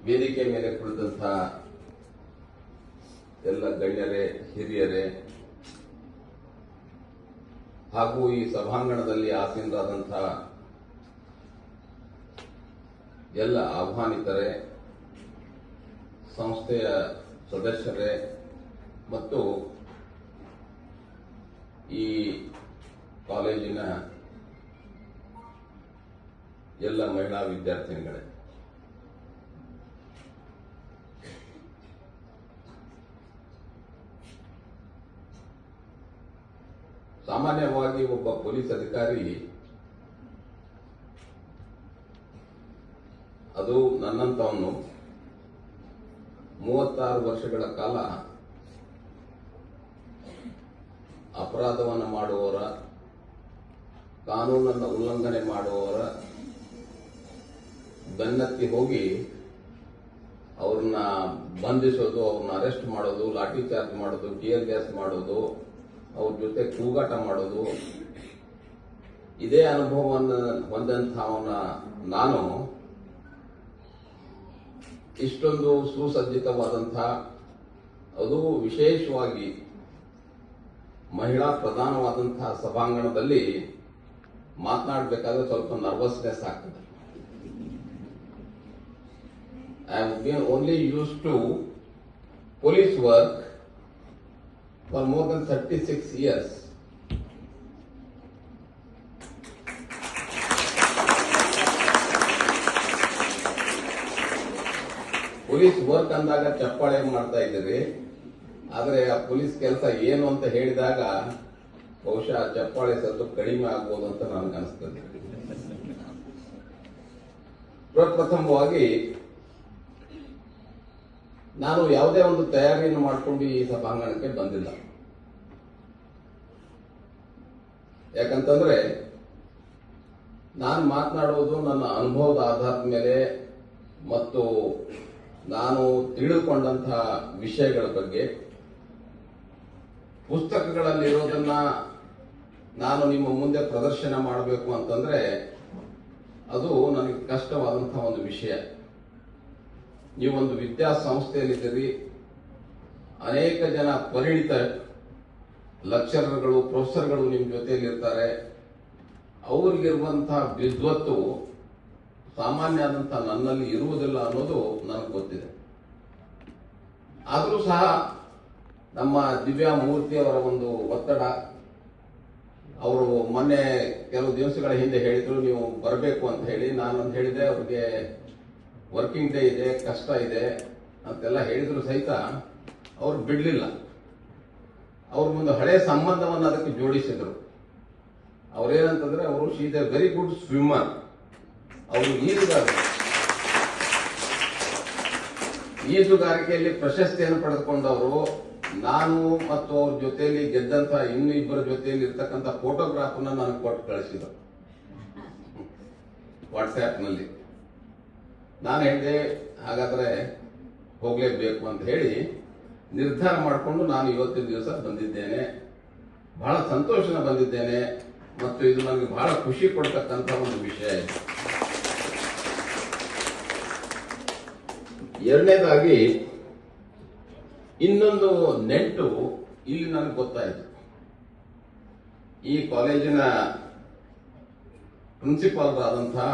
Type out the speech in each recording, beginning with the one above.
ವೇದಿಕೆ ಮೇಲೆ ಕುಳಿತಂತಹ ಎಲ್ಲ ಗಣ್ಯರೇ, ಹಿರಿಯರೇ ಹಾಗೂ ಈ ಸಭಾಂಗಣದಲ್ಲಿ ಆಸೀನರಾದಂತಹ ಎಲ್ಲ ಆಹ್ವಾನಿತರೇ, ಸಂಸ್ಥೆಯ ಸದಸ್ಯರೇ ಮತ್ತು ಈ ಕಾಲೇಜಿನ ಎಲ್ಲ ಮಹಿಳಾ ವಿದ್ಯಾರ್ಥಿನಿಗಳೇ, ಸಾಮಾನ್ಯವಾಗಿ ಒಬ್ಬ ಪೊಲೀಸ್ ಅಧಿಕಾರಿ ಅದು ನನ್ನಂತವನು 36 ವರ್ಷಗಳ ಕಾಲ ಅಪರಾಧವನ್ನು ಮಾಡುವವರ, ಕಾನೂನನ್ನು ಉಲ್ಲಂಘನೆ ಮಾಡುವವರ ಬೆನ್ನತ್ತಿ ಹೋಗಿ ಅವ್ರನ್ನ ಬಂಧಿಸೋದು, ಅವ್ರನ್ನ ಅರೆಸ್ಟ್ ಮಾಡೋದು, ಲಾಠಿ ಚಾರ್ಜ್ ಮಾಡೋದು, ಟಿಯರ್ ಗ್ಯಾಸ್ ಮಾಡೋದು, ಅವ್ರ ಜೊತೆ ಕೂಗಾಟ ಮಾಡೋದು, ಇದೇ ಅನುಭವವನ್ನು ಹೊಂದಂತಹವನ ನಾನು ಇಷ್ಟೊಂದು ಸುಸಜ್ಜಿತವಾದಂತಹ, ಅದು ವಿಶೇಷವಾಗಿ ಮಹಿಳಾ ಪ್ರಧಾನವಾದಂತಹ ಸಭಾಂಗಣದಲ್ಲಿ ಮಾತನಾಡಬೇಕಾದ್ರೆ ಸ್ವಲ್ಪ ನರ್ವಸ್ನೆಸ್ ಆಗ್ತದೆ. I have been only used to police work for more than 36 years. Police work ಅಂದಾಗ ಚಪ್ಪಾಳೆ ಮಾಡ್ತಾ ಇದ್ದೀರಿ, ಆದರೆ ಆ ಪೊಲೀಸ್ ಕೆಲಸ ಏನು ಅಂತ ಹೇಳಿದಾಗ ಬಹುಶಃ ಚಪ್ಪಾಳೆ ಸದ್ದು ಕಡಿಮೆ ಆಗ್ಬೋದು ಅಂತ ನನಗೆ ಅನಿಸ್ತದೆ. ಪ್ರಪ್ರಥಮವಾಗಿ ನಾನು ಯಾವುದೇ ಒಂದು ತಯಾರಿಯನ್ನು ಮಾಡಿಕೊಂಡು ಈ ಸಭಾಂಗಣಕ್ಕೆ ಬಂದಿಲ್ಲ. ಯಾಕಂತಂದ್ರೆ ನಾನು ಮಾತನಾಡುವುದು ನನ್ನ ಅನುಭವದ ಆಧಾರದ ಮೇಲೆ ಮತ್ತು ನಾನು ತಿಳಿದುಕೊಂಡಂತಹ ವಿಷಯಗಳ ಬಗ್ಗೆ. ಪುಸ್ತಕಗಳಲ್ಲಿರೋದನ್ನ ನಾನು ನಿಮ್ಮ ಮುಂದೆ ಪ್ರದರ್ಶನ ಮಾಡಬೇಕು ಅಂತಂದ್ರೆ ಅದು ನನಗೆ ಕಷ್ಟವಾದಂತಹ ಒಂದು ವಿಷಯ. ನೀವೊಂದು ವಿದ್ಯಾಸಂಸ್ಥೆಯಲ್ಲಿದ್ದೀರಿ, ಅನೇಕ ಜನ ಪರಿಣಿತ ಲೆಕ್ಚರರ್ಗಳು, ಪ್ರೊಫೆಸರ್ಗಳು ನಿಮ್ಮ ಜೊತೆಯಲ್ಲಿರ್ತಾರೆ. ಅವ್ರಿಗಿರುವಂತಹ ವಿದ್ವತ್ತು ಸಾಮಾನ್ಯ ಆದಂತಹ ನನ್ನಲ್ಲಿ ಇರುವುದಿಲ್ಲ ಅನ್ನೋದು ನನಗೆ ಗೊತ್ತಿದೆ. ಆದರೂ ಸಹ ನಮ್ಮ ದಿವ್ಯಾ ಮೂರ್ತಿ ಅವರ ಒಂದು ಒತ್ತಡ, ಅವರು ಮೊನ್ನೆ ಕೆಲವು ದಿವಸಗಳ ಹಿಂದೆ ಹೇಳಿದ್ರು ನೀವು ಬರಬೇಕು ಅಂತ ಹೇಳಿ. ನಾನು ಹೇಳಿದೆ ಅವ್ರಿಗೆ ವರ್ಕಿಂಗ್ ಡೇ ಇದೆ, ಕಷ್ಟ ಇದೆ ಅಂತೆಲ್ಲ ಹೇಳಿದ್ರು ಸಹಿತ ಅವ್ರು ಬಿಡ್ಲಿಲ್ಲ. ಅವ್ರ ಮುಂದೆ ಹಳೆ ಸಂಬಂಧವನ್ನು ಅದಕ್ಕೆ ಜೋಡಿಸಿದ್ರು. ಅವ್ರೇನಂತಂದ್ರೆ ಅವರು she is A very good swimmer, ಅವರು ಈಜುಗಾರಿಕೆಯಲ್ಲಿ ಪ್ರಶಸ್ತಿಯನ್ನು ಪಡೆದುಕೊಂಡವರು. ನಾನು ಮತ್ತು ಅವ್ರ ಜೊತೆಯಲ್ಲಿ ಗೆದ್ದಂತ ಇನ್ನೂ ಇಬ್ಬರ ಜೊತೆಯಲ್ಲಿ ಇರ್ತಕ್ಕಂಥ ಫೋಟೋಗ್ರಾಫ್ ನನಗೆ ಕೊಟ್ಟು ಕಳಿಸಿದ್ರು ವಾಟ್ಸ್ಆಪ್ ನಲ್ಲಿ. ನಾನು ಹೇಳಿದೆ ಹಾಗಾದ್ರೆ ಹೋಗ್ಲೇಬೇಕು ಅಂತ ಹೇಳಿ ನಿರ್ಧಾರ ಮಾಡಿಕೊಂಡು ನಾನು ಇವತ್ತಿನ ದಿವಸ ಬಂದಿದ್ದೇನೆ. ಬಹಳ ಸಂತೋಷನ ಬಂದಿದ್ದೇನೆ ಮತ್ತು ಇದು ನನಗೆ ಬಹಳ ಖುಷಿ ಕೊಡ್ತಕ್ಕಂಥ ಒಂದು ವಿಷಯ ಇದೆ. ಎರಡನೇದಾಗಿ ಇನ್ನೊಂದು ನೆಂಟು ಇಲ್ಲಿ ನನಗೆ ಗೊತ್ತಾಯಿತು. ಈ ಕಾಲೇಜಿನ ಪ್ರಿನ್ಸಿಪಾಲ್ ಆದಂತಹ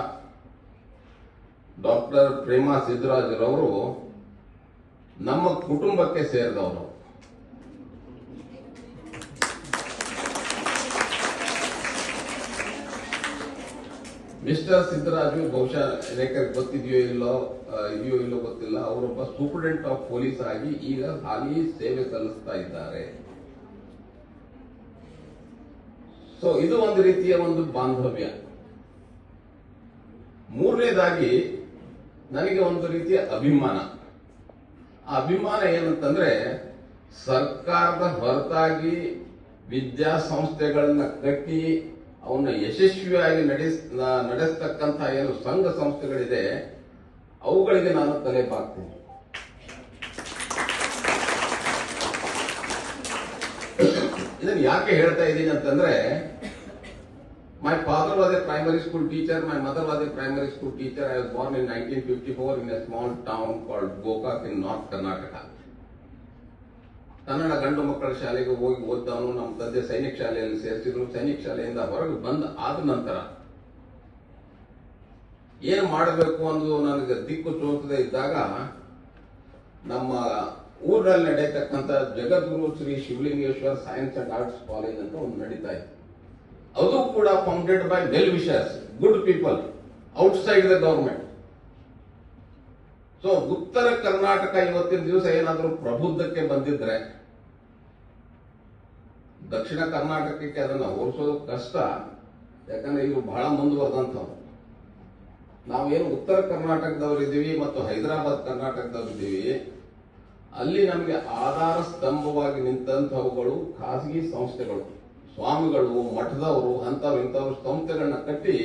ಡಾಕ್ಟರ್ ಪ್ರೇಮಾ ಸಿದ್ದರಾಜರವರು ನಮ್ಮ ಕುಟುಂಬಕ್ಕೆ ಸೇರಿದವರು. ಮಿಸ್ಟರ್ ಸಿದ್ದರಾಜು ಬಹುಶಃ ಅನೇಕರಿಗೆ ಗೊತ್ತಿದೆಯೋ ಇಲ್ಲೋ ಗೊತ್ತಿಲ್ಲ, ಅವರೊಬ್ಬ ಸೂಪರಿಂಟೆಂಡೆಂಟ್ ಆಫ್ ಪೊಲೀಸ್ ಆಗಿ ಈಗ ಹಾಲಿ ಸೇವೆ ಸಲ್ಲಿಸ್ತಾ ಇದ್ದಾರೆ. ಸೊ ಇದು ಒಂದು ರೀತಿಯ ಒಂದು ಬಾಂಧವ್ಯ. ಮೂರನೇದಾಗಿ ನನಗೆ ಒಂದು ರೀತಿಯ ಅಭಿಮಾನ. ಆ ಅಭಿಮಾನ ಏನಂತಂದ್ರೆ ಸರ್ಕಾರದ ಹೊರತಾಗಿ ವಿದ್ಯಾಸಂಸ್ಥೆಗಳನ್ನ ಕಟ್ಟಿ ಅವನ್ನ ಯಶಸ್ವಿಯಾಗಿ ನಡೆಸ್ತಕ್ಕಂಥ ಏನು ಸಂಘ ಸಂಸ್ಥೆಗಳಿದೆ ಅವುಗಳಿಗೆ ನಾನು ತಲೆ ಬಾಗ್ತೀನಿ. ಇದನ್ನು ಯಾಕೆ ಹೇಳ್ತಾ ಇದ್ದೀನಿ ಅಂತಂದ್ರೆ My father was a primary school teacher. My mother was a primary school teacher. I was born in 1954 in a small town called Gokak in North Karnataka. Kannada ಗಂಡು ಮಕ್ಕಳ ಶಾಲೆಗೆ ಹೋಗಿ ಓದ್ದವನು. ನಮ್ಮ ತಂದೆ ಸೈನಿಕ ಶಾಲೆಯಲ್ಲಿ ಸೇರಿಸಿದ್ರು. ಸೈನಿಕ ಶಾಲೆಯಿಂದ ಹೊರಗೆ ಬಂದ ಆದ ನಂತರ ಏನು ಮಾಡಬೇಕು ಅನ್ನೋದು ನನಗೆ ದಿಕ್ಕು ತೋಚದೇ ಇದ್ದಾಗ ನಮ್ಮ ಊರಲ್ಲಿ ನಡೆಯತಕ್ಕಂಥ Jagadguru Shri Shivalingeshwara science and arts college ಅಂತ ಒಂದು ನಡೀತಾ ಇತ್ತು. ಅದು ಕೂಡ founded by well wishers, good people outside the government. So Uttara Karnataka ಇವತ್ತಿನ ದಿವಸ ಏನಾದರೂ ಪ್ರಬುದ್ಧಕ್ಕೆ ಬಂದಿದ್ರೆ ದಕ್ಷಿಣ ಕರ್ನಾಟಕಕ್ಕೆ ಅದನ್ನು ಹೋಲಿಸೋದು ಕಷ್ಟ. ಯಾಕಂದ್ರೆ ಇವು ಬಹಳ ಮುಂದುವರೆದಂಥವು. ನಾವೇನು ಉತ್ತರ ಕರ್ನಾಟಕದವರಿದ್ದೀವಿ ಮತ್ತು ಹೈದರಾಬಾದ್ ಕರ್ನಾಟಕದವರಿದ್ದೀವಿ, ಅಲ್ಲಿ ನಮಗೆ ಆಧಾರ ಸ್ತಂಭವಾಗಿ ನಿಂತಂಥವುಗಳು ಖಾಸಗಿ ಸಂಸ್ಥೆಗಳು, ಸ್ವಾಮಿಗಳು, ಮಠದವರು, ಇಂಥವ್ರು ಸಂಸ್ಥೆಗಳನ್ನ ಕಟ್ಟಿ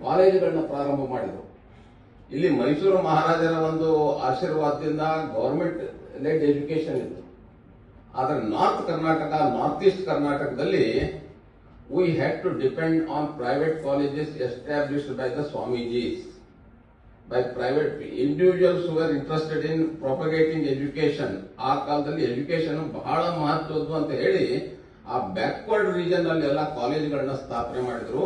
ಕಾಲೇಜುಗಳನ್ನ ಪ್ರಾರಂಭ ಮಾಡಿದರು. ಇಲ್ಲಿ ಮೈಸೂರು ಮಹಾರಾಜರ ಒಂದು ಆಶೀರ್ವಾದದಿಂದ ಗವರ್ಮೆಂಟ್ ಲೆಡ್ ಎಜುಕೇಶನ್ ಇತ್ತು. ಆದರೆ ನಾರ್ತ್ ಕರ್ನಾಟಕ, ನಾರ್ತ್ ಈಸ್ಟ್ ಕರ್ನಾಟಕದಲ್ಲಿ we had to depend on private colleges established by the Swamijis, by private individuals who were interested in propagating education. ಆ ಕಾಲದಲ್ಲಿ ಎಜುಕೇಶನ್ ಬಹಳ ಮಹತ್ವದ್ದು ಅಂತ ಹೇಳಿ ಆ ಬ್ಯಾಕ್ವರ್ಡ್ ರೀಜನ್ ಅಲ್ಲಿ ಎಲ್ಲ ಕಾಲೇಜುಗಳನ್ನ ಸ್ಥಾಪನೆ ಮಾಡಿದ್ರು.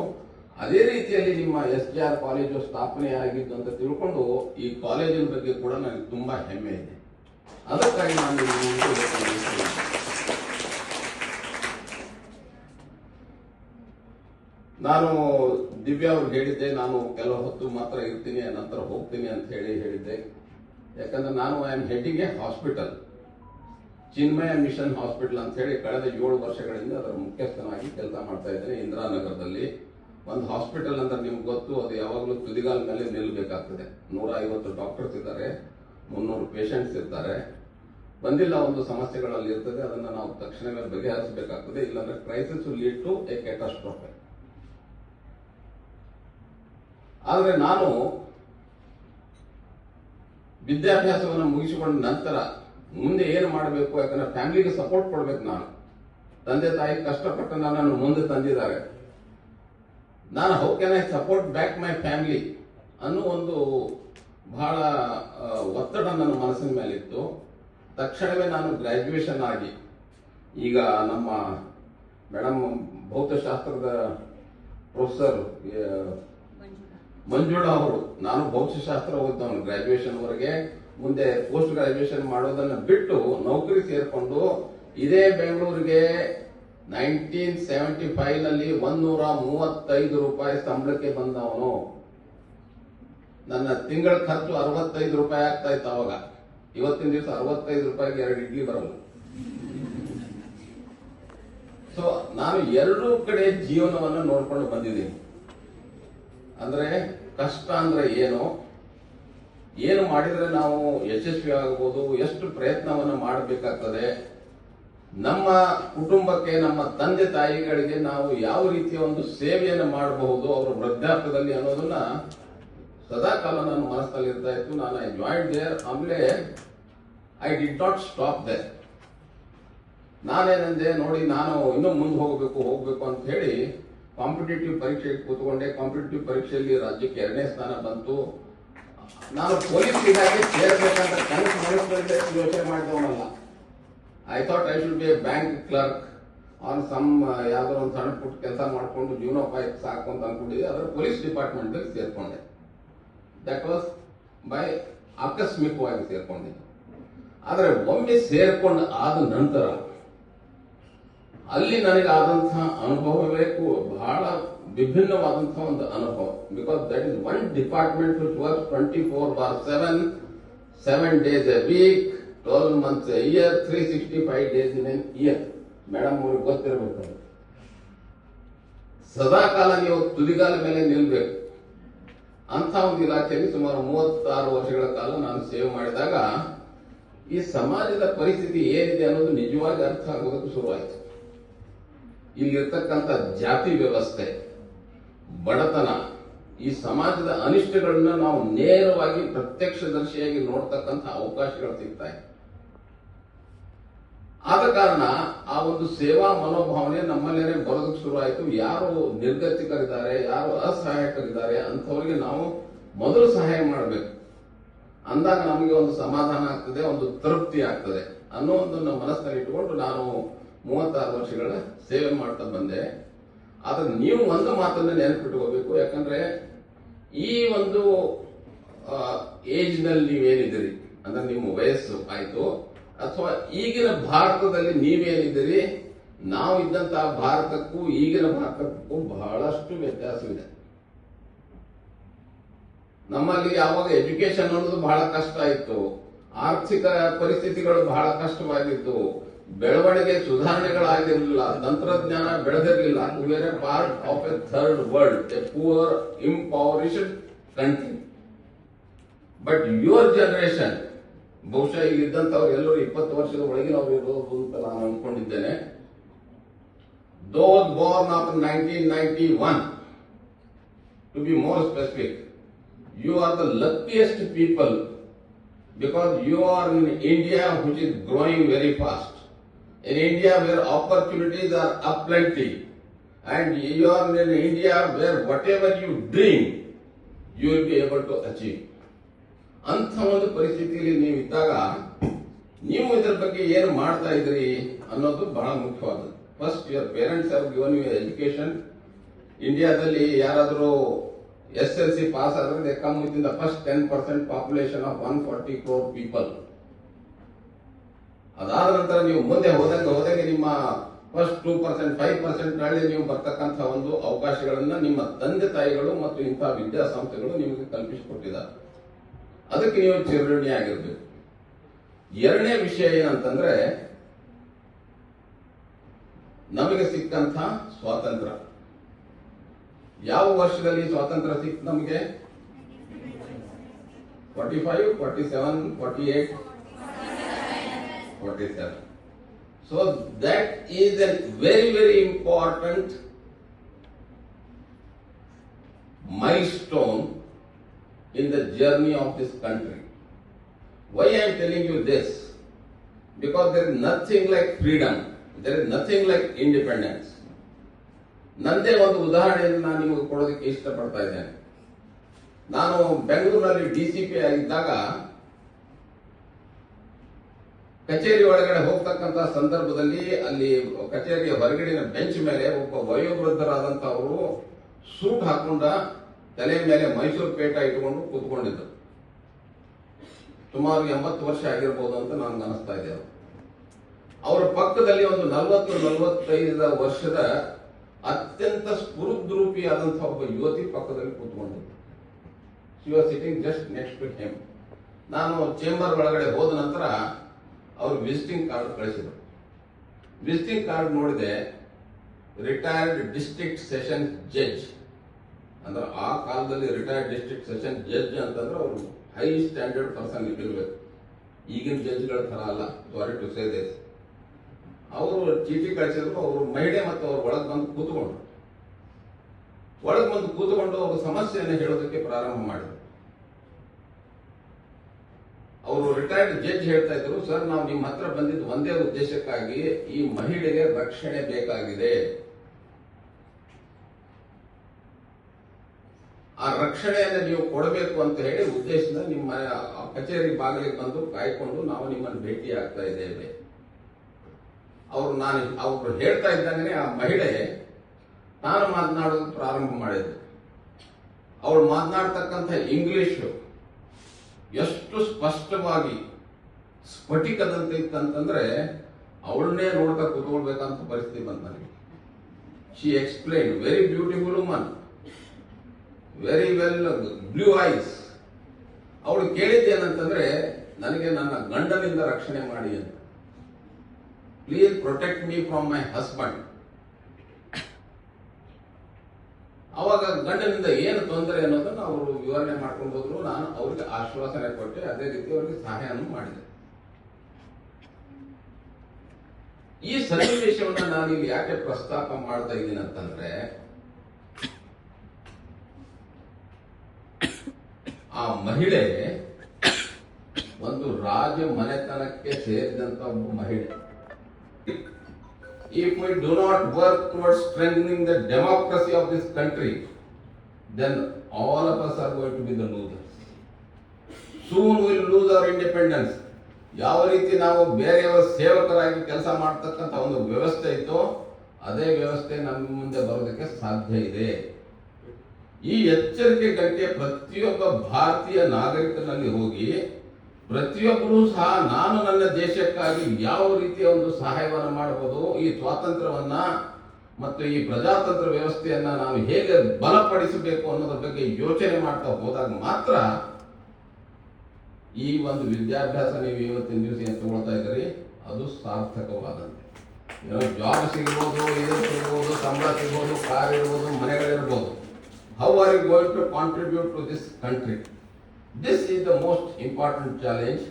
ಅದೇ ರೀತಿಯಲ್ಲಿ ನಿಮ್ಮ SJR ಕಾಲೇಜು ಸ್ಥಾಪನೆ ಆಗಿದ್ದು ಅಂತ ತಿಳ್ಕೊಂಡು ಈ ಕಾಲೇಜಿನ ಬಗ್ಗೆ ಕೂಡ ನನಗೆ ತುಂಬಾ ಹೆಮ್ಮೆ ಇದೆ. ಅದಕ್ಕಾಗಿ ನಾನು ನಾನು ದಿವ್ಯಾ ಅವ್ರಿಗೆ ಹೇಳಿದ್ದೆ, ನಾನು ಕೆಲವು ಹೊತ್ತು ಮಾತ್ರ ಇರ್ತೀನಿ, ನಂತರ ಹೋಗ್ತೀನಿ ಅಂತ ಹೇಳಿದ್ದೆ. ಯಾಕಂದ್ರೆ ನಾನು I am heading a hospital, Chinmaya mission hospital ಅಂತ ಹೇಳಿ ಕಳೆದ 7 ವರ್ಷಗಳಿಂದ ಅದರ ಮುಖ್ಯಸ್ಥನಾಗಿ ಕೆಲಸ ಮಾಡ್ತಾ ಇದ್ದೇನೆ ಇಂದಿರಾನಗರದಲ್ಲಿ. ಒಂದು ಹಾಸ್ಪಿಟಲ್ ಅಂದ್ರೆ ನಿಮ್ಗೆ ಗೊತ್ತು, ಅದು ಯಾವಾಗಲೂ ತುದಿಗಾಲ ಮೇಲೆ ನಿಲ್ಲಬೇಕಾಗ್ತದೆ. 150 ಡಾಕ್ಟರ್ಸ್ ಇದ್ದಾರೆ, 300 ಪೇಷಂಟ್ಸ್ ಇರ್ತಾರೆ. ಬಂದಿಲ್ಲ ಒಂದು ಸಮಸ್ಯೆಗಳಲ್ಲಿ ಇರ್ತದೆ, ಅದನ್ನ ನಾವು ತಕ್ಷಣವೇ ಬಗೆಹರಿಸಬೇಕಾಗ್ತದೆ. ಇಲ್ಲಾಂದ್ರೆ ಕ್ರೈಸಿಸ್ ಲೀಡ್ ಟು ಎ ಕ್ಯಾಟಾಸ್ಟ್ರೋಫೆ. ಆದರೆ ನಾನು ವಿದ್ಯಾಭ್ಯಾಸವನ್ನು ಮುಗಿಸಿಕೊಂಡ ನಂತರ ಮುಂದೆ ಏನು ಮಾಡಬೇಕು, ಯಾಕಂದ್ರೆ ಫ್ಯಾಮಿಲಿಗೆ ಸಪೋರ್ಟ್ ಕೊಡ್ಬೇಕು. ನಾನು ತಂದೆ ತಾಯಿ ಕಷ್ಟಪಟ್ಟು ನನ್ನನ್ನು ಮುಂದೆ ತಂದಿದ್ದಾರೆ. ನಾನು how can I support back my family ಅನ್ನೋ ಒಂದು ಬಹಳ ಒತ್ತಡ ನನ್ನ ಮನಸ್ಸಿನ ಮೇಲಿತ್ತು. ತಕ್ಷಣವೇ ನಾನು ಗ್ರಾಜ್ಯುಯೇಷನ್ ಆಗಿ, ಈಗ ನಮ್ಮ ಮೇಡಮ್ ಭೌತಶಾಸ್ತ್ರದ ಪ್ರೊಫೆಸರ್ ಮಂಜುಳಾ ಅವರು, ನಾನು ಭೌತಶಾಸ್ತ್ರ ಓದಿದವನು ಗ್ರಾಜ್ಯುಯೇಷನ್ ವರೆಗೆ. ಮುಂದೆ ಪೋಸ್ಟ್ ಗ್ರಾಜ್ಯುಯೇಷನ್ ಮಾಡೋದನ್ನ ಬಿಟ್ಟು ನೌಕರಿ ಸೇರ್ಕೊಂಡು ಇದೇ ಬೆಂಗಳೂರಿಗೆ 1975 ನಲ್ಲಿ 135 ರೂಪಾಯಿ ಸಂಬಳಕ್ಕೆ ಬಂದವನು. ನನ್ನ ತಿಂಗಳ ಖರ್ಚು 65 ರೂಪಾಯಿ ಆಗ್ತಾ ಇತ್ತು ಅವಾಗ. ಇವತ್ತಿನ ದಿವಸ 65 ರೂಪಾಯಿಗೆ 2 ಇಡ್ಲಿ ಬರಲ್ಲ. ಸೊ ನಾನು ಎರಡೂ ಕಡೆ ಜೀವನವನ್ನು ನೋಡ್ಕೊಂಡು ಬಂದಿದ್ದೀನಿ. ಅಂದ್ರೆ ಕಷ್ಟ ಅಂದ್ರೆ ಏನು ಮಾಡಿದ್ರೆ ನಾವು ಯಶಸ್ವಿ ಆಗಬಹುದು, ಎಷ್ಟು ಪ್ರಯತ್ನವನ್ನು ಮಾಡಬೇಕಾಗ್ತದೆ, ನಮ್ಮ ಕುಟುಂಬಕ್ಕೆ, ನಮ್ಮ ತಂದೆ ತಾಯಿಗಳಿಗೆ ನಾವು ಯಾವ ರೀತಿಯ ಒಂದು ಸೇವೆಯನ್ನು ಮಾಡಬಹುದು ಅವರ ವೃದ್ಧಾಪ್ಯದಲ್ಲಿ ಅನ್ನೋದನ್ನ ಸದಾಕಾಲ ನನ್ನ ಮನಸ್ಸಿನಲ್ಲಿ ಇರ್ತಾ ಇತ್ತು. ನಾನು ಐ ಜಾಯ್ಡ್ ದೇರ್. ಆಮೇಲೆ I did not stop there. ನಾನೇನಂದೆ, ನೋಡಿ ನಾನು ಇನ್ನೂ ಮುಂದೆ ಹೋಗಬೇಕು ಅಂತ ಹೇಳಿ ಕಾಂಪಿಟೇಟಿವ್ ಪರೀಕ್ಷೆಗೆ ಕೂತ್ಕೊಂಡೆ. ಕಾಂಪಿಟೇಟಿವ್ ಪರೀಕ್ಷೆಯಲ್ಲಿ ರಾಜ್ಯಕ್ಕೆ 2ನೇ ಸ್ಥಾನ ಬಂತು. ನಾನು ಪೊಲೀಸ್ ಇಲಾಖೆ ಸೇರ್ಬೇಕಂತ ಕನಸು ಮನಸ್ಸಿನಲ್ಲಿ ಯೋಚನೆ ಮಾಡಿದವನಲ್ಲ. I thought I should be a bank clerk on some ಯಾವ್ದೋ ಒಂದು ಸಣ್ಣ ಪುಟ್ಟ ಕೆಲಸ ಮಾಡಿಕೊಂಡು ಜೀವನೋಪಾಯಕ್ಕೆ ಸಾಕು ಅಂತ ಅನ್ಕೊಂಡಿದ್ದೆ. ಅದರ ಪೊಲೀಸ್ ಡಿಪಾರ್ಟ್ಮೆಂಟ್ ಸೇರ್ಕೊಂಡೆ. ದಟ್ ವಾಸ್ ಬೈ ಆಕಸ್ಮಿಕವಾಗಿ ಸೇರ್ಕೊಂಡಿದ್ದೆ. ಆದರೆ ಒಮ್ಮೆ ಸೇರ್ಕೊಂಡು ಆದ ನಂತರ ಅಲ್ಲಿ ನನಗೆ ಆದಂತಹ ಅನುಭವವೇ ಬಹಳ ವಿಭಿನ್ನವಾದಂತಹ ಒಂದು ಅನುಭವ. Because that is one department which works 24/7, 7 days a week, 12 months a year, 365 days in an year. Madam ಅವ್ರಿಗೆ ಗೊತ್ತಿರಬೇಕು, ಸದಾಕಾಲ ನೀವು ತುದಿಗಾಲ ಮೇಲೆ ನಿಲ್ಬೇಕು ಅಂತ ಒಂದು ಇಲಾಖೆಯಲ್ಲಿ ಸುಮಾರು 36 ವರ್ಷಗಳ ಕಾಲ ನಾನು ಸೇವೆ ಮಾಡಿದಾಗ ಈ ಸಮಾಜದ ಪರಿಸ್ಥಿತಿ ಏನಿದೆ ಅನ್ನೋದು ನಿಜವಾಗಿ ಅರ್ಥ ಆಗೋದಕ್ಕೆ ಶುರುವಾಯಿತು. ಇಲ್ಲಿರ್ತಕ್ಕಂಥ ಜಾತಿ ವ್ಯವಸ್ಥೆ, ಬಡತನ, ಈ ಸಮಾಜದ ಅನಿಷ್ಟಗಳನ್ನ ನಾವು ನೇರವಾಗಿ ಪ್ರತ್ಯಕ್ಷದರ್ಶಿಯಾಗಿ ನೋಡ್ತಕ್ಕಂಥ ಅವಕಾಶಗಳು ಸಿಗ್ತಾ ಇದೆ. ಆದ ಕಾರಣ ಆ ಒಂದು ಸೇವಾ ಮನೋಭಾವನೆ ನಮ್ಮಲ್ಲೇನೆ ಬರೋದಕ್ಕೆ ಶುರು ಆಯಿತು. ಯಾರು ನಿರ್ಗತಿಕರಿದ್ದಾರೆ, ಯಾರು ಅಸಹಾಯಕರಿದ್ದಾರೆ ಅಂಥವರಿಗೆ ನಾವು ಮೊದಲು ಸಹಾಯ ಮಾಡಬೇಕು. ಅಂದಾಗ ನಮಗೆ ಒಂದು ಸಮಾಧಾನ ಆಗ್ತದೆ, ಒಂದು ತೃಪ್ತಿ ಆಗ್ತದೆ ಅನ್ನೋ ಒಂದು ಮನಸ್ಸಿನಲ್ಲಿ ಇಟ್ಟುಕೊಂಡು ನಾನು 36 ವರ್ಷಗಳ ಸೇವೆ ಮಾಡ್ತಾ ಬಂದೆ. ಆದ್ರೆ ನೀವು ಒಂದು ಮಾತನ್ನ ನೆನಪಿಟ್ಕೋಬೇಕು. ಯಾಕಂದ್ರೆ ಈ ಒಂದು ಏಜ್ ನಲ್ಲಿ ನೀವೇನಿದ್ದೀರಿ ಅಂದ್ರೆ ನಿಮ್ಮ ವಯಸ್ಸು ಆಯ್ತು, ಅಥವಾ ಈಗಿನ ಭಾರತದಲ್ಲಿ ನೀವೇನಿದ್ದೀರಿ, ನಾವು ಇದ್ದಂತಹ ಭಾರತಕ್ಕೂ ಈಗಿನ ಭಾರತಕ್ಕೂ ಬಹಳಷ್ಟು ವ್ಯತ್ಯಾಸವಿದೆ. ನಮ್ಮಲ್ಲಿ ಯಾವಾಗ ಎಜುಕೇಶನ್ ಅನ್ನೋದು ಬಹಳ ಕಷ್ಟ ಇತ್ತು, ಆರ್ಥಿಕ ಪರಿಸ್ಥಿತಿಗಳು ಬಹಳ ಕಷ್ಟವಾಗಿತ್ತು, ಬೆಳವಣಿಗೆ ಸುಧಾರಣೆಗಳಾಗಿರಲಿಲ್ಲ, ತಂತ್ರಜ್ಞಾನ ಬೆಳೆದಿರಲಿಲ್ಲ. We are part of a third world, a poor impoverished country. But your generation, ಬಹುಶಃ ಇಲ್ಲಿದ್ದಂಥವ್ರು ಎಲ್ಲರೂ 20 ವರ್ಷದ ಒಳಗಿನವರು ಇರೋದು ಅಂತ ನಾನು ಅಂದ್ಕೊಂಡಿದ್ದೇನೆ. those born after 1991, to be more specific, you are the luckiest people because you are in India, which is growing very fast. In India where opportunities are aplenty, and you are in India where whatever you dream, you will be able to achieve. ಅಂಥ ಒಂದು ಪರಿಸ್ಥಿತಿಯಲ್ಲಿ ನೀವು ಇದ್ದಾಗ ನೀವು ಇದರ ಬಗ್ಗೆ ಏನು ಮಾಡ್ತಾ ಇದ್ರಿ ಅನ್ನೋದು ಬಹಳ ಮುಖ್ಯವಾದದ್ದು. First, your parents have given you education. ಇಂಡಿಯಾದಲ್ಲಿ ಯಾರಾದರೂ SLC ಪಾಸ್ ಆದ್ರೆ they come within the first 10% population of 140 crore people. ಅದಾದ ನಂತರ ನೀವು ಮುಂದೆ ಹೋದಂಗೆ ನಿಮ್ಮ ಫಸ್ಟ್ 2%, 5% ನಲ್ಲಿ ನೀವು ಬರ್ತಕ್ಕಂಥ ಒಂದು ಅವಕಾಶಗಳನ್ನ ನಿಮ್ಮ ತಂದೆ ತಾಯಿಗಳು ಮತ್ತು ಇಂತಹ ವಿದ್ಯಾಸಂಸ್ಥೆಗಳು ನಿಮಗೆ ಕಲ್ಪಿಸಿಕೊಟ್ಟಿದ್ದಾರೆ. ಅದಕ್ಕೆ ನೀವು ಚಿರಋಣಿ ಆಗಿರ್ಬೇಕು. ಎರಡನೇ ವಿಷಯ ಏನಂತಂದ್ರೆ, ನಮಗೆ ಸಿಕ್ಕಂಥ ಸ್ವಾತಂತ್ರ್ಯ. ಯಾವ ವರ್ಷದಲ್ಲಿ ಸ್ವಾತಂತ್ರ್ಯ ಸಿಕ್ತು ನಮಗೆ? 45, 47, 48, 47. So that is a very, very important milestone in the journey of this country. Why I am telling you this? Because there is nothing like freedom. There is nothing like independence. ನಂದೇ ಒಂದು ಉದಾಹರಣೆಯನ್ನು ನಾನು ನಿಮಗೆ ಕೊಡೋದಕ್ಕೆ ಇಷ್ಟಪಡ್ತಾ ಇದ್ದೇನೆ. ನಾನು ಬೆಂಗಳೂರಿನಲ್ಲಿ DCP ಆಗಿದ್ದಾಗ ಕಚೇರಿ ಒಳಗಡೆ ಹೋಗ್ತಕ್ಕಂತ ಸಂದರ್ಭದಲ್ಲಿ ಅಲ್ಲಿ ಕಚೇರಿಯ ಹೊರಗಡೆನ ಬೆಂಚ್ ಮೇಲೆ ಒಬ್ಬ ವಯೋವೃದ್ಧರಾದಂತವರು ಸೂಟ್ ಹಾಕೊಂಡ ತಲೆ ಮೇಲೆ ಮೈಸೂರು ಪೇಟ ಇಟ್ಟುಕೊಂಡು ಕೂತ್ಕೊಂಡಿದ್ದರು. ಸುಮಾರು 80 ವರ್ಷ ಆಗಿರ್ಬೋದು ಅಂತ ನನಗೆ ಅನಿಸ್ತಾ ಇದೆ. ಅವರ ಪಕ್ಕದಲ್ಲಿ ಒಂದು 40-45 ವರ್ಷದ ಅತ್ಯಂತ ಸ್ಫುರದ್ರೂಪಿಯಾದಂತಹ ಒಬ್ಬ ಯುವತಿ ಪಕ್ಕದಲ್ಲಿ ಕೂತ್ಕೊಂಡಿದ್ದರು. She was sitting just next to him. ನಾನು ಚೇಂಬರ್ ಒಳಗಡೆ ಹೋದ ನಂತರ ಅವರು ವಿಸಿಟಿಂಗ್ ಕಾರ್ಡ್ ಕಳಿಸಿದರು. ವಿಸಿಟಿಂಗ್ ಕಾರ್ಡ್ ನೋಡಿದೆ, ರಿಟೈರ್ಡ್ ಡಿಸ್ಟ್ರಿಕ್ಟ್ ಸೆಷನ್ ಜಡ್ಜ್. ಅಂದ್ರೆ ಆ ಕಾಲದಲ್ಲಿ ರಿಟೈರ್ಡ್ ಡಿಸ್ಟ್ರಿಕ್ಟ್ ಸೆಷನ್ ಜಡ್ಜ್ ಅಂತಂದ್ರೆ ಅವರು ಹೈ ಸ್ಟ್ಯಾಂಡರ್ಡ್ ಪರ್ಸನ್ ಇರಬೇಕು. ಈಗಿನ ಜಡ್ಜ್ಗಳ ತರ ಅಲ್ಲ. Sorry to say this. ಅವರು ಚೀಟಿ ಕಳಿಸಿದ್ರು. ಅವರು ಮಹಿಳೆ ಮತ್ತು ಅವರು ಒಳಗೆ ಬಂದು ಕೂತ್ಕೊಂಡು ಅವರು ಸಮಸ್ಯೆಯನ್ನು ಹೇಳೋದಕ್ಕೆ ಪ್ರಾರಂಭ ಮಾಡಿದರು. ಅವರು ರಿಟೈರ್ಡ್ ಜಡ್ಜ್ ಹೇಳ್ತಾ ಇದ್ರು, ಸರ್ ನಾವು ನಿಮ್ಮ ಹತ್ರ ಬಂದಿದ್ದು ಒಂದೇ ಉದ್ದೇಶಕ್ಕಾಗಿ, ಈ ಮಹಿಳೆಗೆ ರಕ್ಷಣೆ ಬೇಕಾಗಿದೆ. ಆ ರಕ್ಷಣೆಯನ್ನು ನೀವು ಕೊಡಬೇಕು ಅಂತ ಹೇಳಿ ಉದ್ದೇಶದಿಂದ ನಿಮ್ಮ ಕಚೇರಿ ಬಾಗಿಲಿಗೆ ಬಂದು ಕಾಯ್ಕೊಂಡು ನಾವು ನಿಮ್ಮನ್ನು ಭೇಟಿ ಆಗ್ತಾ ಇದ್ದೇವೆ. ಅವರು ಹೇಳ್ತಾ ಇದ್ದಂಗೆ ಆ ಮಹಿಳೆ ತಾನು ಮಾತನಾಡೋದು ಪ್ರಾರಂಭ ಮಾಡಿದ್ರು. ಅವಳು ಮಾತನಾಡ್ತಕ್ಕಂಥ ಇಂಗ್ಲಿಷ್ ಎಷ್ಟು ಸ್ಪಷ್ಟವಾಗಿ ಸ್ಫಟಿಕದಂತೆ ಇತ್ತಂತಂದ್ರೆ ಅವಳನ್ನೇ ನೋಡ್ತಾ ಕೂತ್ಕೊಳ್ಬೇಕಂತ ಪರಿಸ್ಥಿತಿ ಬಂತ ನನಗೆ. She explain, very beautiful woman, very well, blue eyes. ಅವಳು ಕೇಳಿದ್ದೇನಂತಂದ್ರೆ, ನನಗೆ ನನ್ನ ಗಂಡನಿಂದ ರಕ್ಷಣೆ ಮಾಡಿ ಅಂತ. Please protect me from my husband. ಅವಾಗ ಗಂಡನಿಂದ ಏನು ತೊಂದರೆ ಅನ್ನೋದನ್ನು ಅವರು ವಿವರಣೆ ಮಾಡ್ಕೊಂಡು ಹೋದ್ರು. ನಾನು ಅವರಿಗೆ ಆಶ್ವಾಸನೆ ಕೊಟ್ಟೆ, ಅದೇ ರೀತಿ ಅವರಿಗೆ ಸಹಾಯನೂ ಮಾಡಿದೆ. ಈ ಸನ್ನಿವೇಶವನ್ನ ನಾನು ಇಲ್ಲಿ ಯಾಕೆ ಪ್ರಸ್ತಾಪ ಮಾಡ್ತಾ ಇದ್ದೀನಿ ಅಂತಂದ್ರೆ, ಆ ಮಹಿಳೆ ಒಂದು ರಾಜ ಮನೆತನಕ್ಕೆ ಸೇರಿದಂತ ಒಬ್ಬ ಮಹಿಳೆ. if we do not work towards strengthening the democracy of this country, then all of us are going to be the losers. Soon we will lose our independence. ಯಾವ ರೀತಿ ನಾವು ಬೇರೆಯವರ ಸೇವಕರಾಗಿ ಕೆಲಸ ಮಾಡ್ತಕ್ಕಂಥ ಒಂದು ವ್ಯವಸ್ಥೆ ಇತ್ತೋ ಅದೇ ವ್ಯವಸ್ಥೆ ನಮ್ಮ ಮುಂದೆ ಬರೋದಕ್ಕೆ ಸಾಧ್ಯ ಇದೆ. ಈ ಎಚ್ಚರಿಕೆ ಗಂಟೆ ಪ್ರತಿಯೊಬ್ಬ ಭಾರತೀಯ ನಾಗರಿಕನಲ್ಲಿ ಹೋಗಿ ಪ್ರತಿಯೊಬ್ಬರೂ ಸಹ ನಾನು ನನ್ನ ದೇಶಕ್ಕಾಗಿ ಯಾವ ರೀತಿಯ ಒಂದು ಸಹಾಯವನ್ನು ಮಾಡಬಹುದು, ಈ ಸ್ವಾತಂತ್ರ್ಯವನ್ನ ಮತ್ತು ಈ ಪ್ರಜಾತಂತ್ರ ವ್ಯವಸ್ಥೆಯನ್ನ ನಾನು ಹೇಗೆ ಬಲಪಡಿಸಬೇಕು ಅನ್ನೋದ್ರ ಬಗ್ಗೆ ಯೋಚನೆ ಮಾಡ್ತಾ ಹೋದಾಗ ಮಾತ್ರ ಈ ಒಂದು ವಿದ್ಯಾಭ್ಯಾಸ ನೀವು ಇವತ್ತಿನ ದಿವಸ ಏನು ತಗೊಳ್ತಾ ಇದ್ದೀರಿ ಅದು ಸಾರ್ಥಕವಾದಂತೆ. ಜಾಬ್ ಸಿಗ್ಬೋದು, ಇದು ಸಿಗ್ಬೋದು, ಸಂಬಳ ಸಿಗ್ಬೋದು, ಕಾರ್ ಇರ್ಬೋದು, ಮನೆಗಳಿರ್ಬೋದು. How are you going to contribute to this country? This is the most important challenge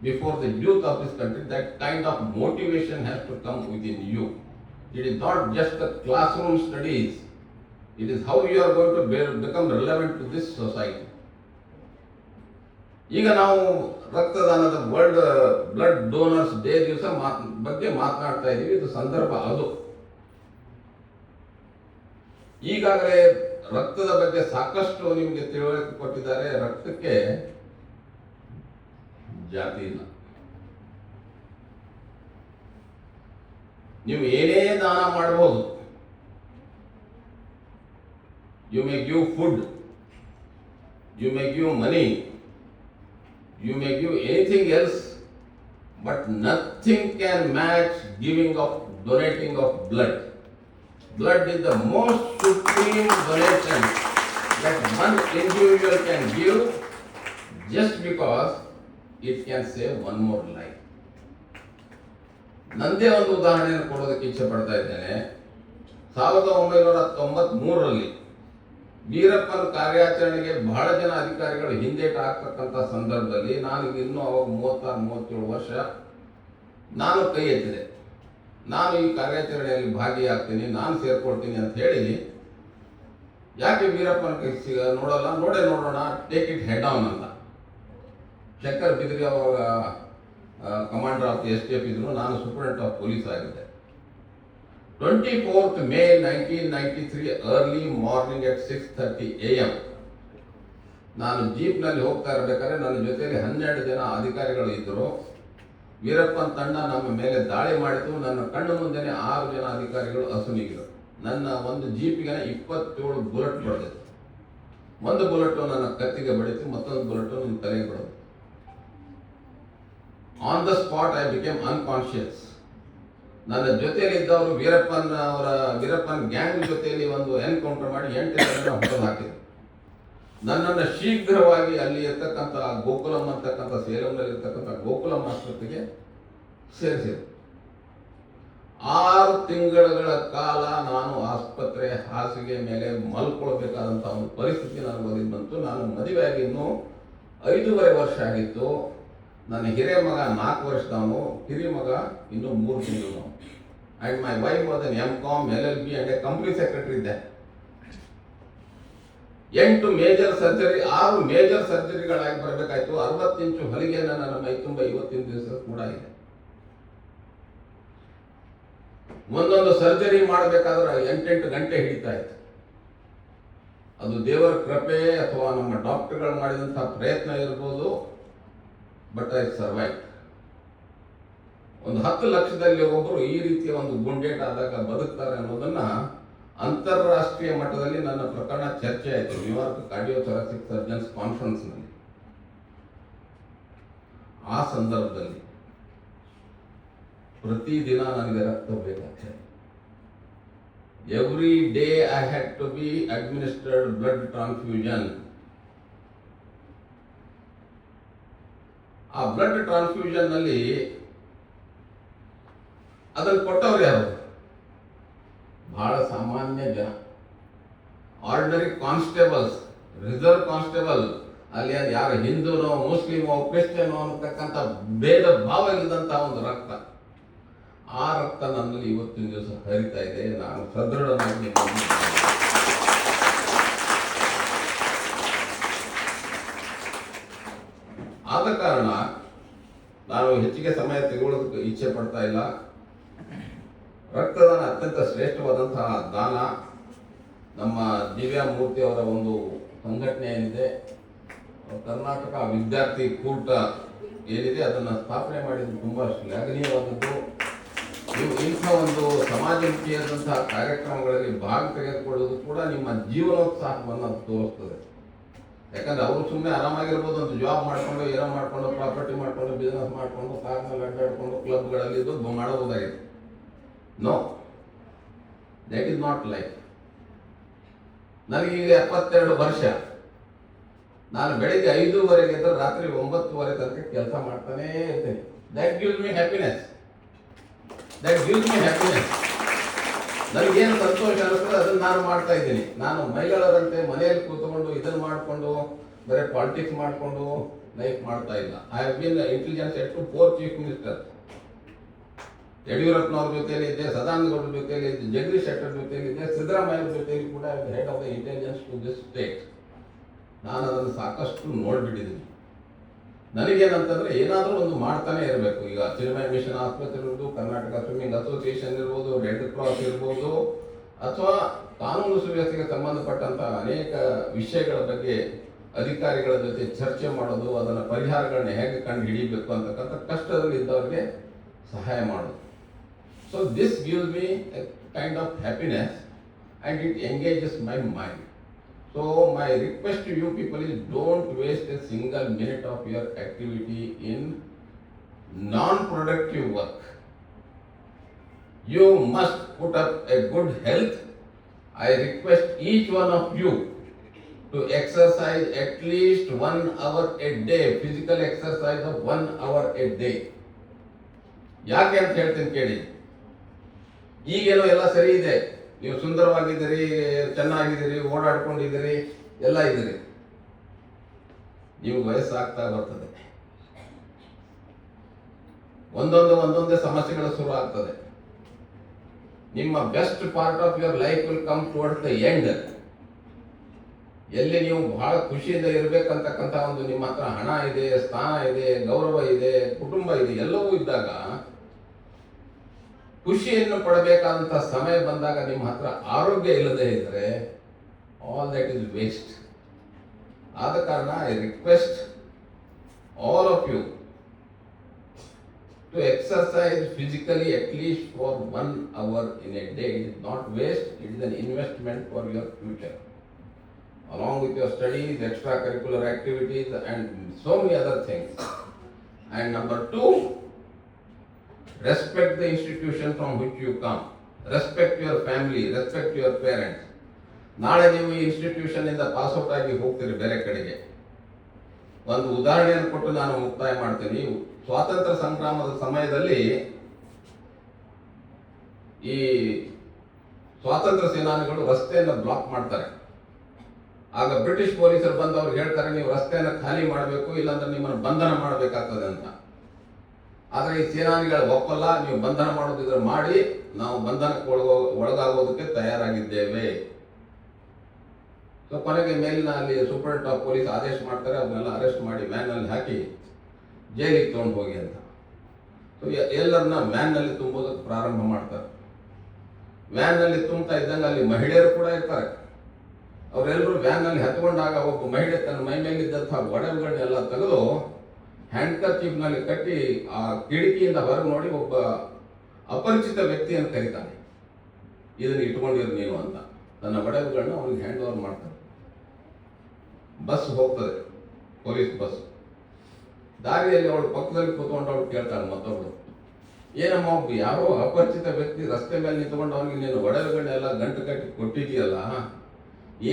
before the youth of this country. That kind of motivation has to come within you. It is not just the classroom studies. It is how you are going to become relevant to this society. ಈಗ ನಾವು ರಕ್ತದಾನದ world blood donors day ದಿವಸ ಬಗ್ಗೆ ಮಾತನಾಡ್ತಾ ಇದ್ದೀವಿ. ಇದು ಸಂದರ್ಭ ಅದು. ಈಗಾಗಲೇ ರಕ್ತದ ಬಗ್ಗೆ ಸಾಕಷ್ಟು ನಿಮಗೆ ತಿಳುವಳಿಕೆ ಕೊಟ್ಟಿದ್ದಾರೆ. ರಕ್ತಕ್ಕೆ ಜಾತಿ ಇಲ್ಲ. ನೀವು ಏನೇ ದಾನ ಮಾಡಬಹುದು. You may give food, you may give money, you may give anything else, but nothing can match donating of blood. Blood is the most supreme donation that one individual can give just because it can save one more life. ನಂದೇ ಒಂದು ಉದಾಹರಣೆಯನ್ನು ಕೊಡೋದಕ್ಕೆ ಇಚ್ಛೆ ಪಡ್ತಾ ಇದ್ದೇನೆ. 1993ರಲ್ಲಿ ವೀರಪ್ಪನ ಕಾರ್ಯಾಚರಣೆಗೆ ಬಹಳ ಜನ ಅಧಿಕಾರಿಗಳು ಹಿಂದೇಟು ಹಾಕ್ತಕ್ಕಂಥ ಸಂದರ್ಭದಲ್ಲಿ ನಾನು ಇನ್ನೂ ಅವಾಗ 36-37 ವರ್ಷ ನಾನು ಕೈ ಎತ್ತಿದೆ. ನಾನು ಈ ಕಾರ್ಯಾಚರಣೆಯಲ್ಲಿ ಭಾಗಿಯಾಗ್ತೀನಿ, ನಾನು ಸೇರ್ಕೊಳ್ತೀನಿ ಅಂತ ಹೇಳಿ, ಯಾಕೆ ವೀರಪ್ಪನ ಕೈ ನೋಡೋಣ, ಟೇಕ್ ಇಟ್ ಹೆಡ್ ಆನ್ ಅಂತ. ಶಂಕರ್ ಬಿದ್ರಿ ಅವಾಗ ಕಮಾಂಡರ್ ಆಫ್ STF ಇದ್ರು, ನಾನು ಸೂಪರಿಂಟೆಂಡೆಂಟ್ ಆಫ್ ಪೊಲೀಸ್ ಆಗಿದ್ದೆ. 24th May 1993 early morning at 6:30 AM ನಾನು ಜೀಪ್ನಲ್ಲಿ ಹೋಗ್ತಾ ಇರಬೇಕಾದ್ರೆ ನನ್ನ ಜೊತೆಯಲ್ಲಿ 12 ಜನ ಅಧಿಕಾರಿಗಳು ಇದ್ದರು. ವೀರಪ್ಪನ ತಂಡ ನಮ್ಮ ಮೇಲೆ ದಾಳಿ ಮಾಡಿತು. ನನ್ನ ಕಣ್ಣು ಮುಂದೆನೆ 6 ಜನ ಅಧಿಕಾರಿಗಳು ಅಸುನೀಗಿದರು. ನನ್ನ ಒಂದು ಜೀಪಿಗೆ 27 ಬುಲೆಟ್ ಬಡಿದಿತ್ತು. ಒಂದು ಬುಲೆಟ್ ನನ್ನ ಕತ್ತಿಗೆ ಬಡಿತು, ಮತ್ತೊಂದು ಬುಲೆಟ್ ನನ್ನ ತಲೆಗೆ ಬಡಿತು. On the spot I became unconscious. ನನ್ನ ಜೊತೆಯಲ್ಲಿ ಇದ್ದವರು ವೀರಪ್ಪನ್ ಗ್ಯಾಂಗ್ ಜೊತೆಯಲ್ಲಿ ಒಂದು ಎನ್ಕೌಂಟರ್ ಮಾಡಿ 8 ಜನ ಹೊಡೆದು ಹಾಕಿದ್ರು. ನನ್ನನ್ನು ಶೀಘ್ರವಾಗಿ ಅಲ್ಲಿ ಇರ್ತಕ್ಕಂಥ ಗೋಕುಲಂ ಅಂತಕ್ಕಂಥ ಸೇಲಂನಲ್ಲಿ ಇರ್ತಕ್ಕಂಥ ಗೋಕುಲಂ ಆಸ್ಪತ್ರೆಗೆ ಸೇರಿಸಿದ್ರು. 6 ತಿಂಗಳ ಕಾಲ ನಾನು ಆಸ್ಪತ್ರೆ ಹಾಸಿಗೆ ಮೇಲೆ ಮಲ್ಕೊಳ್ಬೇಕಾದಂಥ ಒಂದು ಪರಿಸ್ಥಿತಿ ನನಗೆ ಒದಗಿ ಬಂತು. ನಾನು ಮದುವೆಯಾಗಿ ಇನ್ನೂ 5.5 ವರ್ಷ ಆಗಿತ್ತು. ನನ್ನ ಹಿರಿಯ ಮಗ 4 ವರ್ಷದವನು, ಹಿರಿಯ ಮಗ ಇನ್ನೂ 3 ತಿಂಗಳು. And my wife was an M.Com, LLB and A company secretary ಇದ್ದೆ. 8 ಮೇಜರ್ ಸರ್ಜರಿ, 6 ಮೇಜರ್ ಸರ್ಜರಿಗಳಾಗಿ ಬರಬೇಕಾಯ್ತು. 60 ಇಂಚು ಹೊಲಿಗೆಯನ್ನು ನನ್ನ ಮೈ ತುಂಬ ಇವತ್ತಿನ ದಿವಸ ಕೂಡ ಇದೆ. ಒಂದೊಂದು ಸರ್ಜರಿ ಮಾಡಬೇಕಾದ್ರೆ 8 ಗಂಟೆ ಹಿಡಿತಾ ಇತ್ತು. ಅದು ದೇವರ ಕೃಪೆ ಅಥವಾ ನಮ್ಮ ಡಾಕ್ಟರ್ಗಳು ಮಾಡಿದಂತಹ ಪ್ರಯತ್ನ ಇರ್ಬೋದು. But I survive. ಒಂದು 10 ಲಕ್ಷದಲ್ಲಿ ಒಬ್ಬರು ಈ ರೀತಿಯ ಒಂದು ಗುಂಡೇಟ್ ಆದಾಗ ಬದುಕ್ತಾರೆ ಅನ್ನೋದನ್ನ ಅಂತಾರಾಷ್ಟ್ರೀಯ ಮಟ್ಟದಲ್ಲಿ ನನ್ನ ಪ್ರಕರಣ ಚರ್ಚೆ ಆಯಿತು ನ್ಯೂಯಾರ್ಕ್ ಕಾರ್ಡಿಯೋಥೊರಾಸಿಕ್ ಸರ್ಜನ್ಸ್ ಕಾನ್ಫರೆನ್ಸ್ನಲ್ಲಿ. ಆ ಸಂದರ್ಭದಲ್ಲಿ ಪ್ರತಿದಿನ ನನಗೆ ರಕ್ತ ಬೇಕಾಗ್ತದೆ. Every day I had to be administered blood transfusion. ಆ ಬ್ಲಡ್ ಟ್ರಾನ್ಸ್ಫ್ಯೂಷನ್ ನಲ್ಲಿ ಅದನ್ನು ಕೊಟ್ಟವ್ರು ಯಾರು? ಬಹಳ ಸಾಮಾನ್ಯ ಜನ, ಆರ್ಡಿನರಿ ಕಾನ್ಸ್ಟೇಬಲ್ಸ್, ರಿಸರ್ವ್ ಕಾನ್ಸ್ಟೇಬಲ್. ಅಲ್ಲಿ ಅದು ಯಾರು ಹಿಂದೂನೋ ಮುಸ್ಲಿಮೋ ಕ್ರಿಶ್ಚಿಯನೋ ಅನ್ನತಕ್ಕಂಥ ಭೇದ ಭಾವ ಇಲ್ಲದಂಥ ಒಂದು ರಕ್ತ. ಆ ರಕ್ತ ನನ್ನಲ್ಲಿ ಇವತ್ತಿನ ದಿವಸ ಹರಿತಾ ಇದೆ. ನಾನು ಸದೃಢನಾಗಿ ಆದ ಕಾರಣ ನಾನು ಹೆಚ್ಚಿಗೆ ಸಮಯ ತೆಗೊಳ್ಳೋದಕ್ಕೆ ಇಚ್ಛೆ ಪಡ್ತಾ ಇಲ್ಲ. ರಕ್ತದಾನ ಅತ್ಯಂತ ಶ್ರೇಷ್ಠವಾದಂತಹ ದಾನ. ನಮ್ಮ ದಿವ್ಯಾ ಮೂರ್ತಿ ಅವರ ಒಂದು ಸಂಘಟನೆ ಏನಿದೆ, ಕರ್ನಾಟಕ ವಿದ್ಯಾರ್ಥಿ ಕೂಟ ಏನಿದೆ, ಅದನ್ನು ಸ್ಥಾಪನೆ ಮಾಡಿದ್ದು ತುಂಬ ಶ್ಲಾಘನೀಯವಾದದ್ದು. ನೀವು ಇಂಥ ಒಂದು ಸಮಾಜಮುಖಿಯಾದಂತಹ ಕಾರ್ಯಕ್ರಮಗಳಲ್ಲಿ ಭಾಗ ತೆಗೆದುಕೊಳ್ಳೋದು ಕೂಡ ನಿಮ್ಮ ಜೀವನೋತ್ಸಾಹವನ್ನು ತೋರಿಸ್ತದೆ. ಯಾಕಂದ್ರೆ ಅವರು ಸುಮ್ಮನೆ ಆರಾಮಾಗಿರ್ಬೋದು, ಒಂದು ಜಾಬ್ ಮಾಡಿಕೊಂಡು ಏನೋ ಮಾಡಿಕೊಂಡು ಪ್ರಾಪರ್ಟಿ ಮಾಡಿಕೊಂಡು ಬಿಸ್ನೆಸ್ ಮಾಡಿಕೊಂಡು ಕಾರ್ನಲ್ಲಿ ಅಡ್ಡಾಡಿಕೊಂಡು ಕ್ಲಬ್ಗಳಲ್ಲಿ ಇದ್ದು ಮಾಡಬಹುದಾಗಿದೆ. No, that is not life. ನನಗೀಗ 72 ವರ್ಷ. ನಾನು ಬೆಳಿಗ್ಗೆ 5:30 ಎದ್ದು ರಾತ್ರಿ 9:30 ತನಕ ಕೆಲಸ ಮಾಡ್ತಾನೇ ಇರ್ತೇನೆ. That gives me happiness. ನನಗೇನು ಸಂತೋಷ ಅನಿಸ್ತದೆ ಅದನ್ನು ನಾನು ಮಾಡ್ತಾ ಇದ್ದೀನಿ. ನಾನು ಮಹಿಳೆಯರಂತೆ ಮನೆಯಲ್ಲಿ ಕೂತ್ಕೊಂಡು ಇದನ್ನು ಮಾಡಿಕೊಂಡು ಬರೀ ಪಾಲಿಟಿಕ್ಸ್ ಮಾಡಿಕೊಂಡು ಲೈಫ್ ಮಾಡ್ತಾ ಇಲ್ಲ. I have been intelligence at to 4 chief minister. ಯಡಿಯೂರಪ್ಪನವ್ರ ಜೊತೆಯಲ್ಲಿ ಇದ್ದೆ, ಸದಾನಂದ ಜೊತೆಯಲ್ಲಿ ಇದ್ದೆ, ಜಗದೀಶ್ ಶೆಟ್ಟರ್ ಜೊತೆಯಲ್ಲಿ ಇದ್ದೆ, ಸಿದ್ದರಾಮಯ್ಯ ಜೊತೆಯಲ್ಲಿ ಕೂಡ head of the intelligence to this state. ನಾನು ಅದನ್ನು ಸಾಕಷ್ಟು ನೋಡಿಬಿಟ್ಟಿದ್ದೀನಿ. ನನಗೇನಂತಂದ್ರೆ ಏನಾದರೂ ಒಂದು ಮಾಡ್ತಾನೆ ಇರಬೇಕು. ಈಗ ಚಿನ್ಮಯ ಮಿಷನ್ ಆಸ್ಪತ್ರೆ ಇರ್ಬೋದು, ಕರ್ನಾಟಕ ಸ್ವಿಮ್ಮಿಂಗ್ ಅಸೋಸಿಯೇಷನ್ ಇರ್ಬೋದು, ರೆಡ್ ಕ್ರಾಸ್ ಇರ್ಬೋದು, ಅಥವಾ ಕಾನೂನು ಸುವ್ಯವಸ್ಥೆಗೆ ಸಂಬಂಧಪಟ್ಟಂತ ಅನೇಕ ವಿಷಯಗಳ ಬಗ್ಗೆ ಅಧಿಕಾರಿಗಳ ಜೊತೆ ಚರ್ಚೆ ಮಾಡೋದು, ಅದನ್ನ ಪರಿಹಾರಗಳನ್ನ ಹೇಗೆ ಕಂಡು ಹಿಡಿಯಬೇಕು ಅಂತಕ್ಕಂಥ ಕಷ್ಟದಲ್ಲಿ ಇದ್ದವರಿಗೆ ಸಹಾಯ ಮಾಡೋದು. So this gives me A kind of happiness and it engages my mind. So my request to you people is, don't waste a single minute of your activity in non-productive work. You must put up a good health. I request each one of you to exercise at least 1 hour a day, physical exercise of 1 hour a day. ಯಾಕೆ ಅಂತ ಹೇಳ್ತೀನಿ ಕೇಳಿ. ಈಗೇನೋ ಎಲ್ಲ ಸರಿ ಇದೆ, ನೀವು ಸುಂದರವಾಗಿದ್ದೀರಿ, ಚೆನ್ನಾಗಿದ್ದೀರಿ, ಓಡಾಡ್ಕೊಂಡಿದ್ದೀರಿ, ಎಲ್ಲ ಇದ್ದೀರಿ. ನೀವು ವಯಸ್ಸಾಗ್ತಾ ಬರ್ತದೆ, ಒಂದೊಂದೇ ಸಮಸ್ಯೆಗಳು ಶುರು ಆಗ್ತದೆ. ನಿಮ್ಮ best part of your life will come towards the end. ಎಲ್ಲಿ ನೀವು ಬಹಳ ಖುಷಿಯಿಂದ ಇರಬೇಕಂತಕ್ಕಂಥ ಒಂದು ನಿಮ್ಮ ಹತ್ರ ಹಣ ಇದೆ, ಸ್ಥಾನ ಇದೆ, ಗೌರವ ಇದೆ, ಕುಟುಂಬ ಇದೆ, ಎಲ್ಲವೂ ಇದ್ದಾಗ ಖುಷಿಯನ್ನು ಪಡಬೇಕಾದಂಥ ಸಮಯ ಬಂದಾಗ ನಿಮ್ಮ ಹತ್ರ ಆರೋಗ್ಯ ಇಲ್ಲದೆ ಇದ್ದರೆ ಆಲ್ ದಟ್ ಇಸ್ ವೇಸ್ಟ್. ಆದ ಕಾರಣ I request all of you to exercise physically at least for 1 hour in a day. It is not waste, it is an investment for your future. Along with your studies, extracurricular activities and so many other things. And number 2, respect the institution from which you come. Respect your family, respect your parents. ನಾಳೆ ನೀವು ಈ institution ಇಂದ pass out ಆಗಿ ಹೋಗ್ತೀರಿ ಬೇರೆ ಕಡೆಗೆ. ಒಂದು ಉದಾಹರಣೆಯನ್ನು ಕೊಟ್ಟು ನಾನು ಮುಕ್ತಾಯ ಮಾಡ್ತೀನಿ. ಸ್ವಾತಂತ್ರ್ಯ ಸಂಗ್ರಾಮದ ಸಮಯದಲ್ಲಿ ಈ ಸ್ವಾತಂತ್ರ್ಯ ಸೇನಾನಿಗಳು ರಸ್ತೆಯನ್ನು ಬ್ಲಾಕ್ ಮಾಡ್ತಾರೆ. ಆಗ ಬ್ರಿಟಿಷ್ ಪೊಲೀಸರು ಬಂದು ಅವ್ರಿಗೆ ಹೇಳ್ತಾರೆ, ನೀವು ರಸ್ತೆಯನ್ನು ಖಾಲಿ ಮಾಡಬೇಕು, ಇಲ್ಲಾಂದ್ರೆ ನಿಮ್ಮನ್ನು ಬಂಧನ ಮಾಡಬೇಕಾಗ್ತದೆ ಅಂತ. ಆದರೆ ಈ ಸೇನಾನಿಗಳು ಒಪ್ಪಲ್ಲ, ನೀವು ಬಂಧನ ಮಾಡೋದಿದ್ರೆ ಮಾಡಿ, ನಾವು ಬಂಧನಕ್ಕೆ ಒಳಗಾಗೋದಕ್ಕೆ ತಯಾರಾಗಿದ್ದೇವೆ. ಸೊ ಕೊನೆಗೆ ಮೇಲಿನ ಅಲ್ಲಿ ಸೂಪರಿಂಟೆಂಡೆಂಟ್ ಆಫ್ ಪೊಲೀಸ್ ಆದೇಶ ಮಾಡ್ತಾರೆ, ಅದನ್ನೆಲ್ಲ ಅರೆಸ್ಟ್ ಮಾಡಿ ವ್ಯಾನಲ್ಲಿ ಹಾಕಿ ಜೈಲಿಗೆ ತೊಗೊಂಡು ಹೋಗಿ ಅಂತ. ಸೊ ಎಲ್ಲರನ್ನ ವ್ಯಾನ್ನಲ್ಲಿ ತುಂಬೋದಕ್ಕೆ ಪ್ರಾರಂಭ ಮಾಡ್ತಾರೆ. ವ್ಯಾನ್ನಲ್ಲಿ ತುಂಬ್ತಾ ಇದ್ದಂಗೆ ಅಲ್ಲಿ ಮಹಿಳೆಯರು ಕೂಡ ಇರ್ತಾರೆ. ಅವರೆಲ್ಲರೂ ವ್ಯಾನ್ನಲ್ಲಿ ಹತ್ಕೊಂಡಾಗ ಒಬ್ಬ ಮಹಿಳೆ ತನ್ನ ಮೈ ಮೇಲಿದ್ದಂತಹ ಒಡವೆಗಳನ್ನೆಲ್ಲ ತೆಗೆದು ಹ್ಯಾಂಡ್ ಕರ್ಚೀಫ್ನಲ್ಲಿ ಕಟ್ಟಿ ಆ ಕಿಟಕಿಯಿಂದ ಹೊರಗೆ ನೋಡಿ ಒಬ್ಬ ಅಪರಿಚಿತ ವ್ಯಕ್ತಿಯನ್ನು ಕರೀತಾನೆ, ಇದನ್ನು ಇಟ್ಕೊಂಡಿರು ನೀವು ಅಂತ. ತನ್ನ ಒಡವೆಗಳನ್ನ ಅವ್ರಿಗೆ ಹ್ಯಾಂಡ್ ಓವರ್ ಮಾಡ್ತಾರೆ. ಬಸ್ ಹೋಗ್ತದೆ, ಪೊಲೀಸ್ ಬಸ್. ದಾರಿಯಲ್ಲಿ ಅವಳು ಪಕ್ಕದಲ್ಲಿ ಕೂತ್ಕೊಂಡು ಅವಳು ಕೇಳ್ತಾಳೆ ಮತ್ತೊಬ್ಳು, ಏನಮ್ಮ ಒಬ್ಬ ಯಾರೋ ಅಪರಿಚಿತ ವ್ಯಕ್ತಿ ರಸ್ತೆ ಮೇಲೆ ನಿಂತ್ಕೊಂಡು ಅವನಿಗೆ ನೀನು ಒಡವೆಗಳನ್ನೆಲ್ಲ ಗಂಟು ಕಟ್ಟಿ ಕೊಟ್ಟಿದೆಯಲ್ಲ,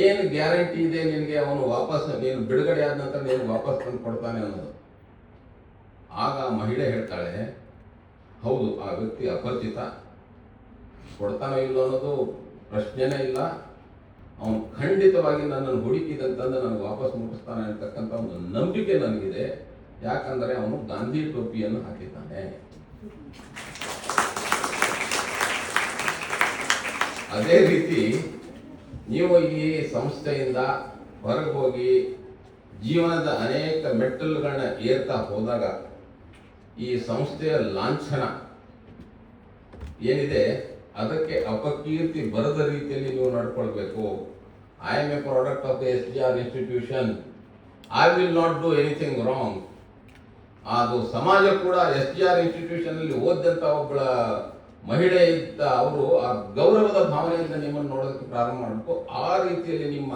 ಏನು ಗ್ಯಾರಂಟಿ ಇದೆ ನಿನಗೆ ಅವನು ವಾಪಸ್, ನೀನು ಬಿಡುಗಡೆ ಆದ ನಂತರ ನೀನು ವಾಪಸ್ ತಂದು ಕೊಡ್ತಾನೆ ಅನ್ನೋದು. ಆಗ ಮಹಿಳೆ ಹೇಳ್ತಾಳೆ, ಹೌದು, ಆ ವ್ಯಕ್ತಿ ಅಪರಿಚಿತ, ಕೊಡ್ತಾನೋ ಇಲ್ಲ ಅನ್ನೋದು ಪ್ರಶ್ನೆನೇ ಇಲ್ಲ, ಅವನು ಖಂಡಿತವಾಗಿ ನನ್ನನ್ನು ಹುಡುಕಿದಂತಂದು ನನಗೆ ವಾಪಸ್ ಮುಟ್ಟಿಸ್ತಾನೆ ಅಂತಕ್ಕಂಥ ಒಂದು ನಂಬಿಕೆ ನನಗಿದೆ. ಯಾಕಂದರೆ ಅವನು ಗಾಂಧಿ ಟೋಪಿಯನ್ನು ಹಾಕಿದ್ದಾನೆ. ಅದೇ ರೀತಿ ನೀವು ಈ ಸಂಸ್ಥೆಯಿಂದ ಹೊರಗೆ ಹೋಗಿ ಜೀವನದ ಅನೇಕ ಮೆಟ್ಟಲುಗಳನ್ನ ಏರ್ತಾ ಹೋದಾಗ ಈ ಸಂಸ್ಥೆಯ ಲಾಂಛನ ಏನಿದೆ ಅದಕ್ಕೆ ಅಪಕೀರ್ತಿ ಬರದ ರೀತಿಯಲ್ಲಿ ನೀವು ನಡ್ಕೊಳ್ಬೇಕು. I am a product of the SGR institution. I will not do anything wrong. ಅದು ಸಮಾಜ ಕೂಡ SGR ಇನ್ಸ್ಟಿಟ್ಯೂಷನ್ ಅಲ್ಲಿ ಓದಂತ ಒಬ್ಬಳ ಮಹಿಳೆ ಇದ್ದ ಅವರು ಆ ಗೌರವದ ಭಾವನೆಯಿಂದ ನಿಮ್ಮನ್ನು ನೋಡೋದಕ್ಕೆ ಪ್ರಾರಂಭ ಮಾಡಬೇಕು. ಆ ರೀತಿಯಲ್ಲಿ ನಿಮ್ಮ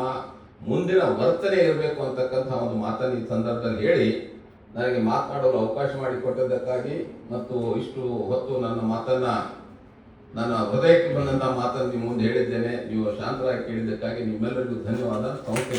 ಮುಂದಿನ ವರ್ತನೆ ಇರಬೇಕು ಅಂತಕ್ಕಂಥ ಒಂದು ಮಾತನ್ನು ಈ ಸಂದರ್ಭದಲ್ಲಿ ಹೇಳಿ ನನಗೆ ಮಾತನಾಡಲು ಅವಕಾಶ ಮಾಡಿಕೊಟ್ಟದ್ದಕ್ಕಾಗಿ ಮತ್ತು ಇಷ್ಟು ಹೊತ್ತು ನನ್ನ ಹೃದಯಕ್ಕೆ ಬಂದಂತಹ ಮಾತನ್ನು ನಿಮ್ಮ ಮುಂದೆ ಹೇಳಿದ್ದೇನೆ. ನೀವು ಶಾಂತರಾಗಿ ಕೇಳಿದ್ದಕ್ಕಾಗಿ ನಿಮ್ಮೆಲ್ಲರಿಗೂ ಧನ್ಯವಾದ. ಸಂಸ್ಥೆ